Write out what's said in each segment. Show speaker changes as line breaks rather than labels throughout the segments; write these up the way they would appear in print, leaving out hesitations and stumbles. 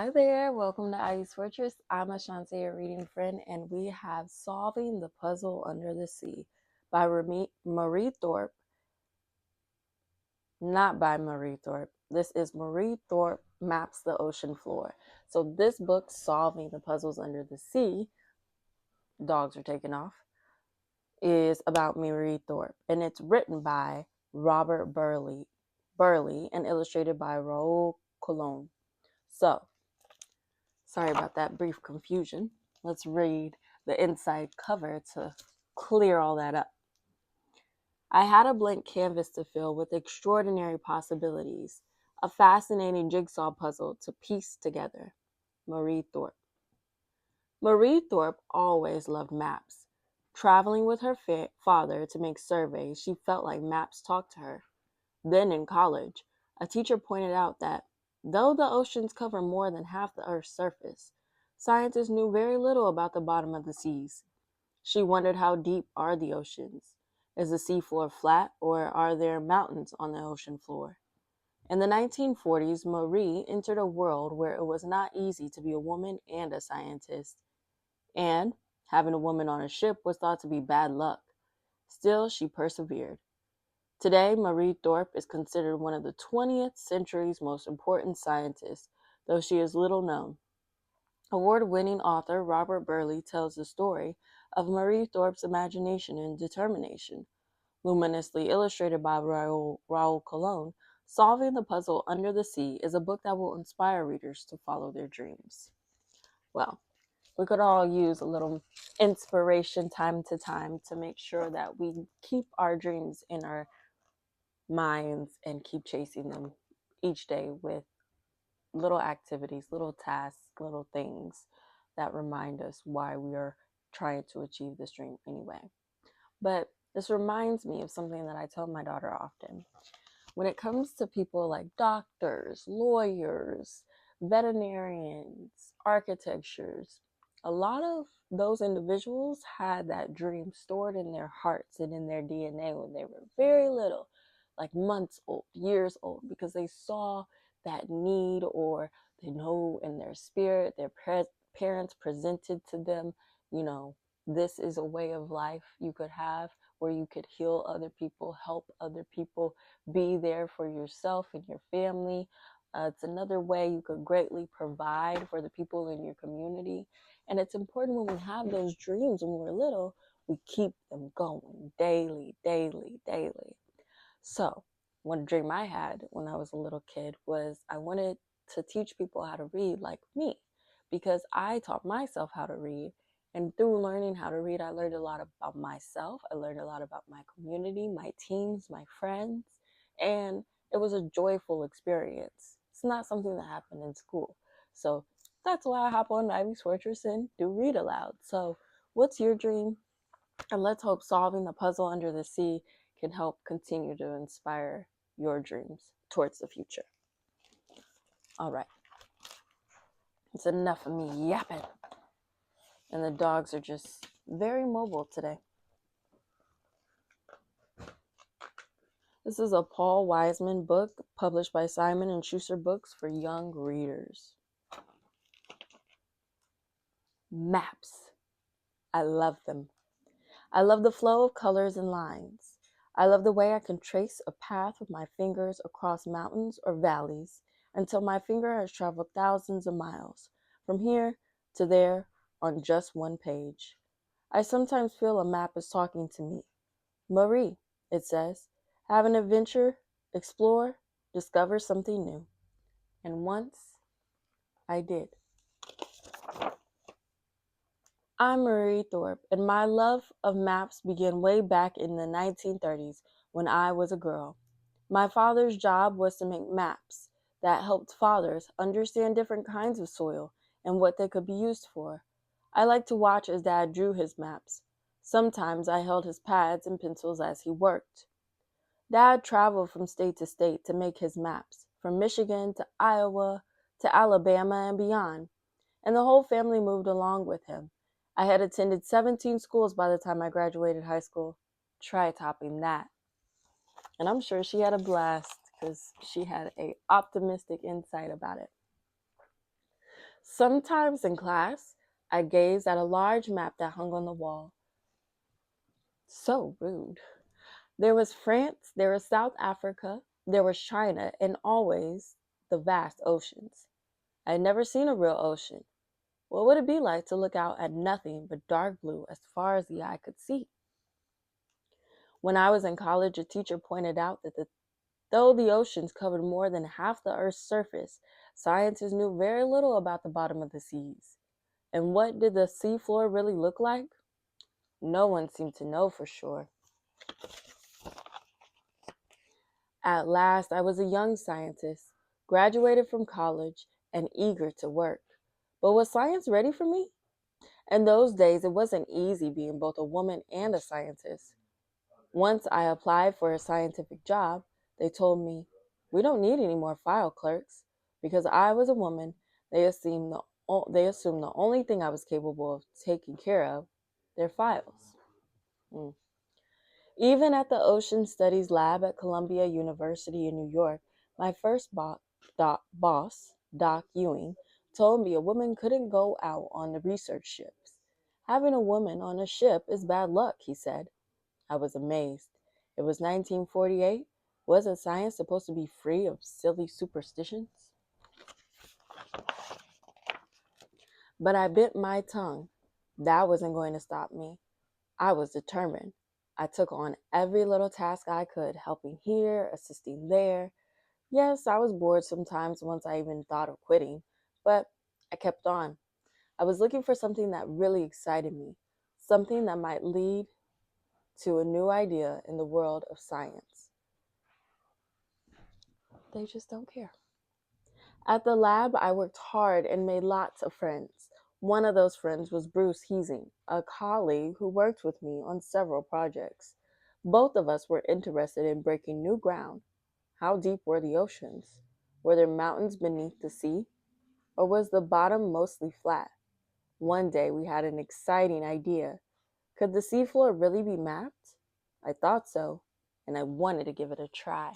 Hi there, welcome to Ivy's Fortress. I'm Ashante, a reading friend, and we have Solving the Puzzle Under the Sea by Marie Thorpe. Not by Marie Thorpe. This is Marie Thorpe Maps the Ocean Floor. So this book, Solving the Puzzles Under the Sea, dogs are taken off, is about Marie Thorpe, and it's written by Robert Burleigh and illustrated by Raul Colon. So, sorry about that brief confusion. Let's read the inside cover to clear all that up. I had a blank canvas to fill with extraordinary possibilities, a fascinating jigsaw puzzle to piece together. Marie Thorpe. Marie Thorpe always loved maps. Traveling with her father to make surveys, she felt like maps talked to her. Then in college, a teacher pointed out that though the oceans cover more than half the Earth's surface, scientists knew very little about the bottom of the seas. She wondered, how deep are the oceans? Is the seafloor flat, or are there mountains on the ocean floor? In the 1940s, Marie entered a world where it was not easy to be a woman and a scientist, and having a woman on a ship was thought to be bad luck. Still, she persevered. Today, Marie Thorpe is considered one of the 20th century's most important scientists, though she is little known. Award-winning author Robert Burleigh tells the story of Marie Thorpe's imagination and determination. Luminously illustrated by Raul Colon, Solving the Puzzle Under the Sea is a book that will inspire readers to follow their dreams. Well, we could all use a little inspiration time to time to make sure that we keep our dreams in our minds and keep chasing them each day with little activities, little tasks, little things that remind us why we are trying to achieve this dream anyway. But this reminds me of something that I tell my daughter often. When it comes to people like doctors, lawyers, veterinarians, architects, a lot of those individuals had that dream stored in their hearts and in their DNA when they were very little, like months old, years old, because they saw that need, or they know in their spirit, their parents presented to them, this is a way of life you could have where you could heal other people, help other people, be there for yourself and your family. It's another way you could greatly provide for the people in your community. And it's important when we have those dreams when we're little, we keep them going daily, daily, daily. So one dream I had when I was a little kid was I wanted to teach people how to read like me, because I taught myself how to read. And through learning how to read, I learned a lot about myself. I learned a lot about my community, my teams, my friends, and it was a joyful experience. It's not something that happened in school. So that's why I hop on Ivy's Fortress and do read aloud. So what's your dream? And let's hope Solving the Puzzle Under the Sea can help continue to inspire your dreams towards the future. All right. It's enough of me yapping. And the dogs are just very mobile today. This is a Paul Wiseman book published by Simon & Schuster Books for young readers. Maps. I love them. I love the flow of colors and lines. I love the way I can trace a path with my fingers across mountains or valleys until my finger has traveled thousands of miles, from here to there on just one page. I sometimes feel a map is talking to me. Marie, it says, have an adventure, explore, discover something new. And once I did. I'm Marie Thorpe, and my love of maps began way back in the 1930s when I was a girl. My father's job was to make maps that helped fathers understand different kinds of soil and what they could be used for. I liked to watch as Dad drew his maps. Sometimes I held his pads and pencils as he worked. Dad traveled from state to state to make his maps, from Michigan to Iowa to Alabama and beyond, and the whole family moved along with him. I had attended 17 schools by the time I graduated high school. Try topping that. And I'm sure she had a blast because she had an optimistic insight about it. Sometimes in class, I gazed at a large map that hung on the wall. So rude. There was France, there was South Africa, there was China, and always the vast oceans. I had never seen a real ocean. What would it be like to look out at nothing but dark blue as far as the eye could see? When I was in college, a teacher pointed out that though the oceans covered more than half the Earth's surface, scientists knew very little about the bottom of the seas. And what did the seafloor really look like? No one seemed to know for sure. At last, I was a young scientist, graduated from college, and eager to work. But was science ready for me? In those days, it wasn't easy being both a woman and a scientist. Once I applied for a scientific job, they told me, "We don't need any more file clerks." Because I was a woman, they assumed the only thing I was capable of taking care of, their files. Mm. Even at the Ocean Studies Lab at Columbia University in New York, my first boss, Doc Ewing, told me a woman couldn't go out on the research ships. "Having a woman on a ship is bad luck," he said. I was amazed. It was 1948. Wasn't science supposed to be free of silly superstitions? But I bit my tongue. That wasn't going to stop me. I was determined. I took on every little task I could, helping here, assisting there. Yes, I was bored sometimes once I even thought of quitting, but I kept on. I was looking for something that really excited me, something that might lead to a new idea in the world of science. They just don't care. At the lab, I worked hard and made lots of friends. One of those friends was Bruce Heasing, a colleague who worked with me on several projects. Both of us were interested in breaking new ground. How deep were the oceans? Were there mountains beneath the sea? Or was the bottom mostly flat? One day we had an exciting idea. Could the seafloor really be mapped? I thought so, and I wanted to give it a try.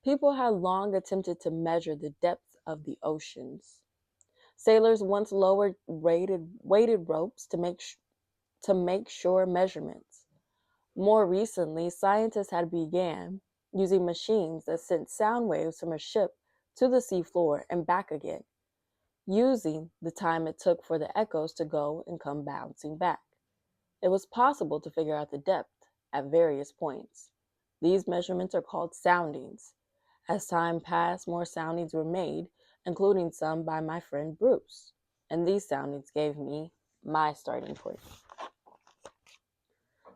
People had long attempted to measure the depth of the oceans. Sailors once lowered weighted ropes to make sure measurements. More recently, scientists had began using machines that sent sound waves from a ship to the seafloor and back again, using the time it took for the echoes to go and come bouncing back. It was possible to figure out the depth at various points. These measurements are called soundings. As time passed, more soundings were made, including some by my friend Bruce, and these soundings gave me my starting point.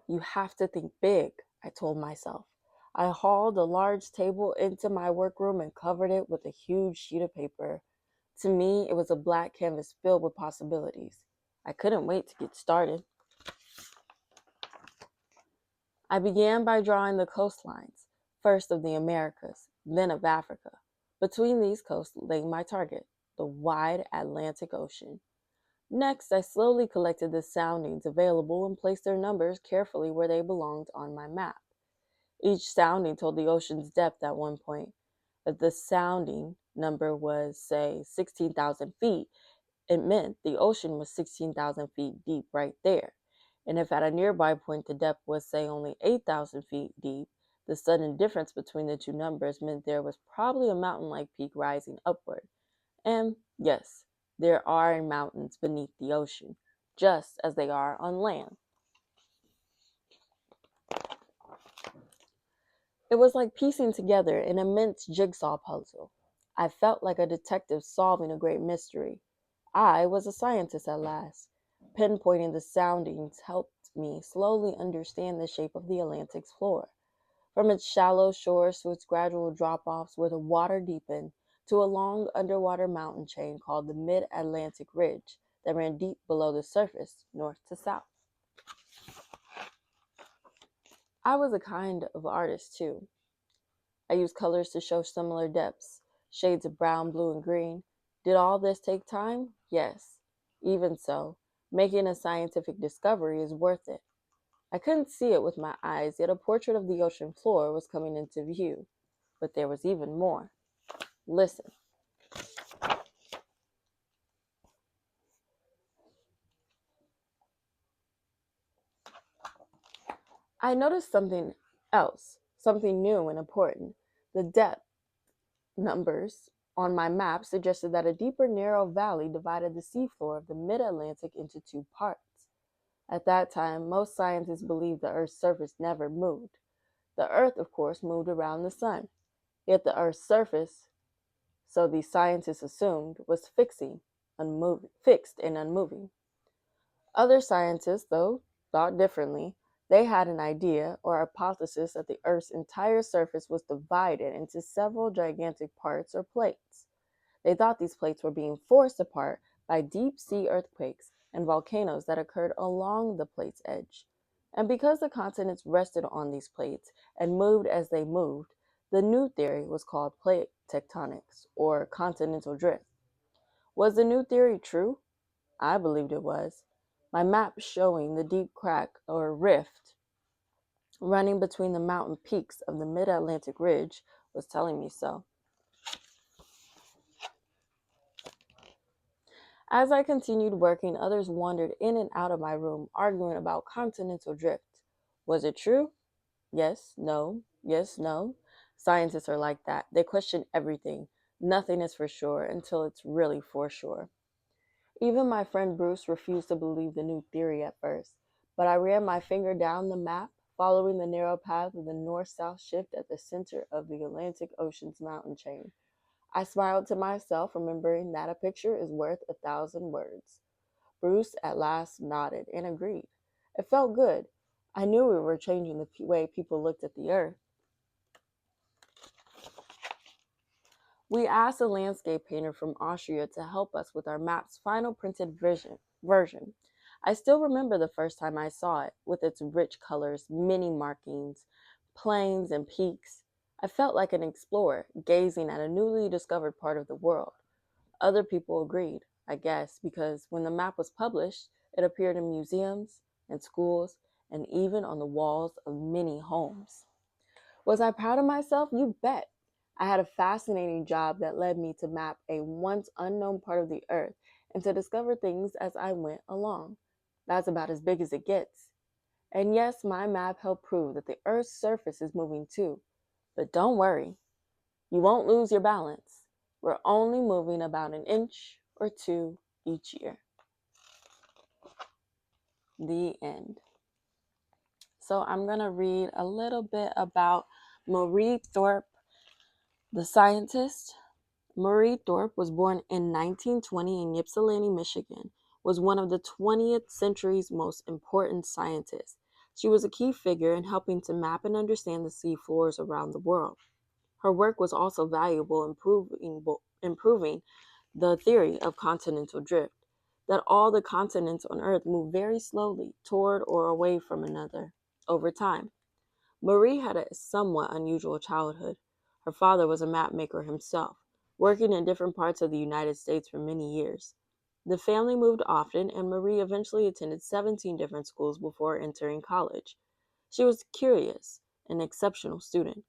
You have to think big, I told myself. I hauled a large table into my workroom and covered it with a huge sheet of paper. To me, it was a black canvas filled with possibilities. I couldn't wait to get started. I began by drawing the coastlines, first of the Americas, then of Africa. Between these coasts lay my target, the wide Atlantic Ocean. Next, I slowly collected the soundings available and placed their numbers carefully where they belonged on my map. Each sounding told the ocean's depth at one point. If the sounding number was, say, 16,000 feet, it meant the ocean was 16,000 feet deep right there. And if at a nearby point the depth was, say, only 8,000 feet deep, the sudden difference between the two numbers meant there was probably a mountain-like peak rising upward. And yes, there are mountains beneath the ocean, just as they are on land. It was like piecing together an immense jigsaw puzzle. I felt like a detective solving a great mystery. I was a scientist at last. Pinpointing the soundings helped me slowly understand the shape of the Atlantic's floor, from its shallow shores to its gradual drop-offs where the water deepened, to a long underwater mountain chain called the Mid-Atlantic Ridge that ran deep below the surface, north to south. I was a kind of artist too. I used colors to show similar depths, shades of brown, blue, and green. Did all this take time? Yes. Even so, making a scientific discovery is worth it. I couldn't see it with my eyes, yet a portrait of the ocean floor was coming into view. But there was even more. Listen. I noticed something else, something new and important. The depth numbers on my map suggested that a deeper, narrow valley divided the seafloor of the mid Atlantic into two parts. At that time, most scientists believed the Earth's surface never moved. The Earth, of course, moved around the sun. Yet the Earth's surface, so the scientists assumed, was fixed and unmoving. Other scientists, though, thought differently. They had an idea or hypothesis that the Earth's entire surface was divided into several gigantic parts or plates. They thought these plates were being forced apart by deep sea earthquakes and volcanoes that occurred along the plate's edge. And because the continents rested on these plates and moved as they moved, the new theory was called plate tectonics or continental drift. Was the new theory true? I believed it was. My map showing the deep crack or rift running between the mountain peaks of the mid Atlantic ridge was telling me so. As I continued working, others wandered in and out of my room, arguing about continental drift. Was it true? Yes, no, yes, no. Scientists are like that. They question everything. Nothing is for sure until it's really for sure. Even my friend Bruce refused to believe the new theory at first, but I ran my finger down the map, following the narrow path of the north-south shift at the center of the Atlantic Ocean's mountain chain. I smiled to myself, remembering that a picture is worth 1,000 words. Bruce at last nodded and agreed. It felt good. I knew we were changing the way people looked at the earth. We asked a landscape painter from Austria to help us with our map's final printed version. I still remember the first time I saw it, with its rich colors, many markings, plains, and peaks. I felt like an explorer, gazing at a newly discovered part of the world. Other people agreed, I guess, because when the map was published, it appeared in museums and schools and even on the walls of many homes. Was I proud of myself? You bet. I had a fascinating job that led me to map a once unknown part of the earth and to discover things as I went along. That's about as big as it gets. And yes, my map helped prove that the earth's surface is moving too. But don't worry, you won't lose your balance. We're only moving about an inch or two each year. The end. So I'm going to read a little bit about Marie Thorpe, the scientist. Marie Thorpe was born in 1920 in Ypsilanti, Michigan, was one of the 20th century's most important scientists. She was a key figure in helping to map and understand the sea floors around the world. Her work was also valuable in improving the theory of continental drift, that all the continents on Earth move very slowly toward or away from another over time. Marie had a somewhat unusual childhood. Her father was a map maker himself, working in different parts of the United States for many years. The family moved often, and Marie eventually attended 17 different schools before entering college. She was curious, an exceptional student.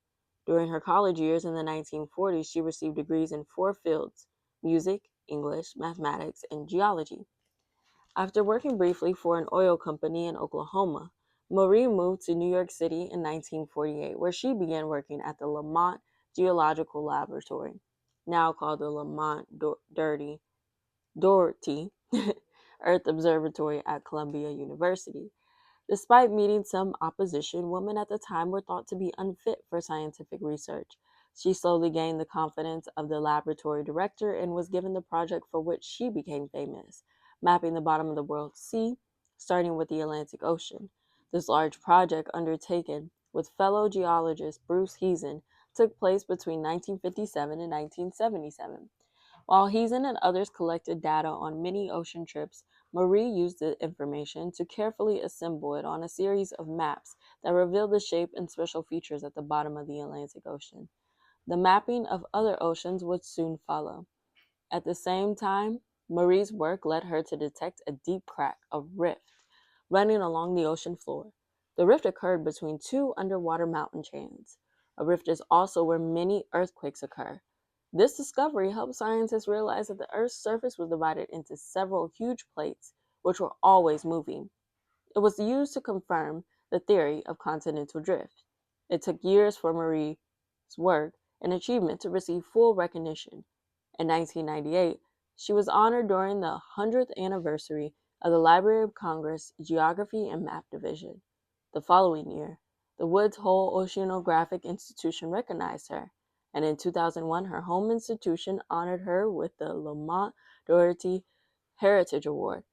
During her college years in the 1940s, she received degrees in 4 fields: music, English, mathematics, and geology. After working briefly for an oil company in Oklahoma, Marie moved to New York City in 1948, where she began working at the Lamont Geological Laboratory, now called the Lamont Doherty Earth Observatory at Columbia University. Despite meeting some opposition, women at the time were thought to be unfit for scientific research. She slowly gained the confidence of the laboratory director and was given the project for which she became famous, mapping the bottom of the world's sea, starting with the Atlantic Ocean. This large project, undertaken with fellow geologist Bruce Heezen, took place between 1957 and 1977. While Heezen and others collected data on many ocean trips, Marie used the information to carefully assemble it on a series of maps that revealed the shape and special features at the bottom of the Atlantic Ocean. The mapping of other oceans would soon follow. At the same time, Marie's work led her to detect a deep crack, a rift, running along the ocean floor. The rift occurred between two underwater mountain chains. A rift is also where many earthquakes occur. This discovery helped scientists realize that the Earth's surface was divided into several huge plates, which were always moving. It was used to confirm the theory of continental drift. It took years for Marie's work and achievement to receive full recognition. In 1998, she was honored during the 100th anniversary of the Library of Congress Geography and Map Division. The following year, the Woods Hole Oceanographic Institution recognized her, and in 2001, her home institution honored her with the Lamont Doherty Heritage Award.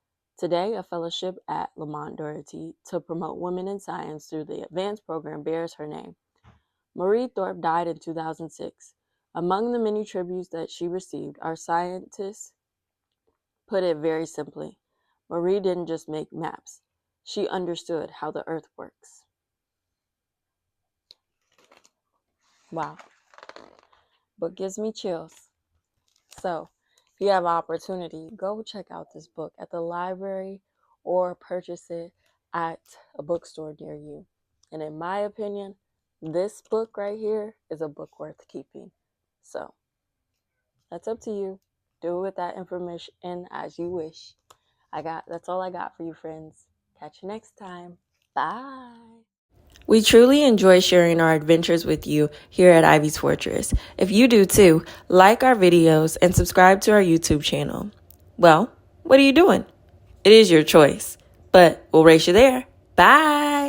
Today, a fellowship at Lamont Doherty to promote women in science through the advanced program bears her name. Marie Thorpe died in 2006. Among the many tributes that she received, our scientists put it very simply. Marie didn't just make maps. She understood how the earth works. Wow. Book gives me chills. So, if you have an opportunity, go check out this book at the library or purchase it at a bookstore near you. And in my opinion, this book right here is a book worth keeping. So, that's up to you. Do with that information as you wish. That's all I got for you, friends. Catch you next time. Bye. We truly enjoy sharing our adventures with you here at Ivy's Fortress. If you do too, like our videos and subscribe to our YouTube channel. Well, what are you doing? It is your choice, but we'll race you there. Bye.